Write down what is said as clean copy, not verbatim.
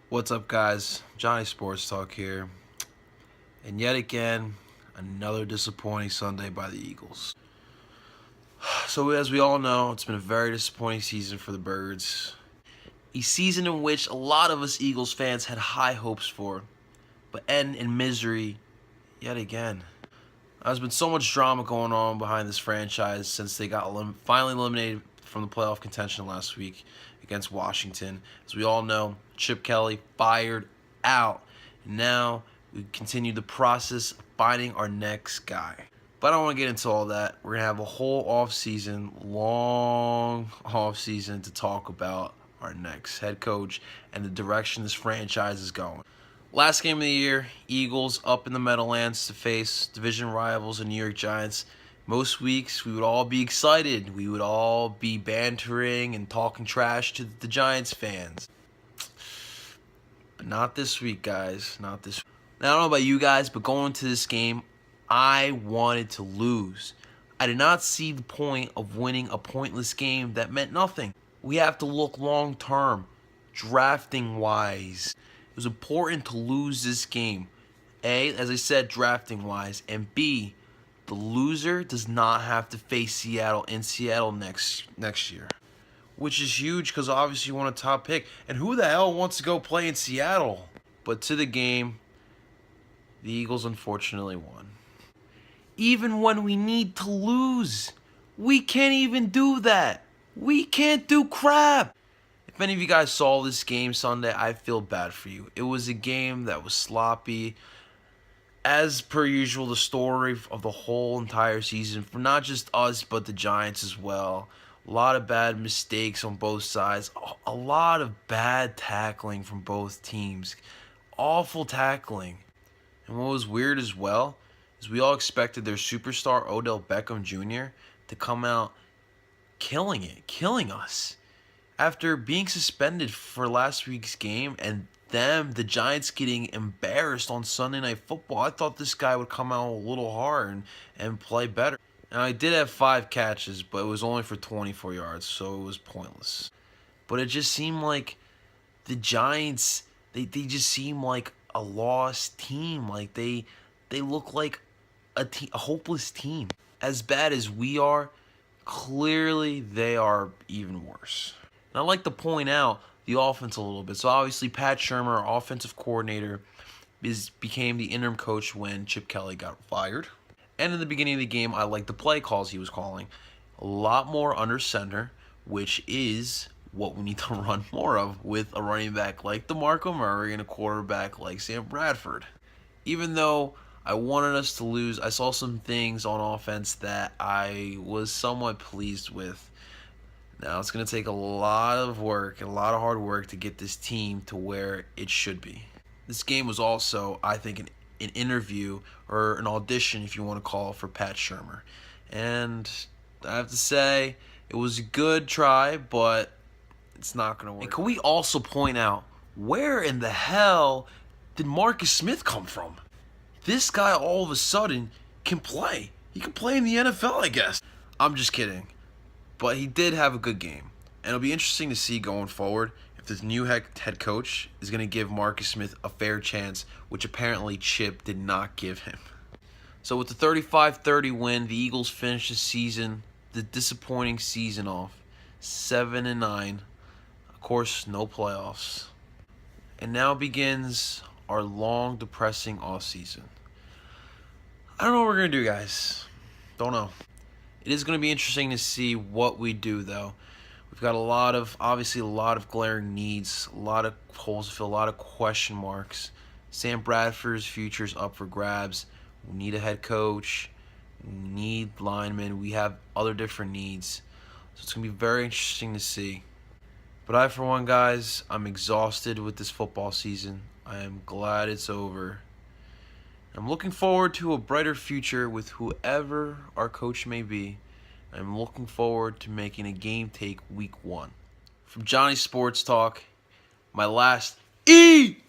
What's up, guys? Johnny Sports Talk here. And yet again, another disappointing Sunday by the Eagles. So, as we all know, it's been a very disappointing season for the Birds. A season in which a lot of us Eagles fans had high hopes for, but end in misery yet again. There's been so much drama going on behind this franchise since they got finally eliminated from the playoff contention last week against Washington. As we all know, Chip Kelly fired out. And now we continue the process of finding our next guy. But I don't want to get into all that. We're going to have a whole long off-season to talk about our next head coach and the direction this franchise is going. Last game of the year, Eagles up in the Meadowlands to face division rivals, the New York Giants. Most weeks, we would all be excited. We would all be bantering and talking trash to the Giants fans. But not this week, guys. Not this week. Now, I don't know about you guys, but going into this game, I wanted to lose. I did not see the point of winning a pointless game that meant nothing. We have to look long-term, drafting-wise. It was important to lose this game. A, as I said, drafting-wise. And B, the loser does not have to face Seattle in Seattle next year. Which is huge because obviously you want a top pick. And who the hell wants to go play in Seattle? But to the game, the Eagles unfortunately won. Even when we need to lose, we can't even do that. We can't do crap. If any of you guys saw this game Sunday, I feel bad for you. It was a game that was sloppy. As per usual, the story of the whole entire season, for not just us, but the Giants as well. A lot of bad mistakes on both sides. A lot of bad tackling from both teams. Awful tackling. And what was weird as well is we all expected their superstar, Odell Beckham Jr., to come out killing us. After being suspended for last week's game and the Giants getting embarrassed on Sunday Night Football, I thought this guy would come out a little hard and play better. Now, I did have 5 catches, but it was only for 24 yards, so it was pointless. But it just seemed like the Giants, they just seem like a lost team. Like they look like a hopeless team. As bad as we are, clearly they are even worse. And I'd like to point out the offense a little bit. So obviously Pat Shurmur, our offensive coordinator, became the interim coach when Chip Kelly got fired. And in the beginning of the game, I liked the play calls he was calling. A lot more under center, which is what we need to run more of with a running back like DeMarco Murray and a quarterback like Sam Bradford. Even though I wanted us to lose, I saw some things on offense that I was somewhat pleased with. Now, it's going to take a lot of work and a lot of hard work to get this team to where it should be. This game was also, I think, an interview or an audition, if you want to call it, for Pat Shurmur. And I have to say, it was a good try, but it's not going to work. And can we also point out, where in the hell did Marcus Smith come from? This guy all of a sudden can play. He can play in the NFL, I guess. I'm just kidding. But he did have a good game. And it'll be interesting to see going forward if this new head coach is going to give Marcus Smith a fair chance, which apparently Chip did not give him. So with the 35-30 win, the Eagles finished the disappointing season off 7-9. Of course, no playoffs. And now begins our long, depressing offseason. I don't know what we're going to do, guys. Don't know. It is going to be interesting to see what we do, though. We've got obviously a lot of glaring needs, a lot of holes to fill, a lot of question marks. Sam Bradford's future's up for grabs. We need a head coach. We need linemen. We have other different needs. So it's going to be very interesting to see. But I, for one, guys, I'm exhausted with this football season. I am glad it's over. I'm looking forward to a brighter future with whoever our coach may be. I'm looking forward to making a game take week 1. From Johnny Sports Talk, my last EAGLESE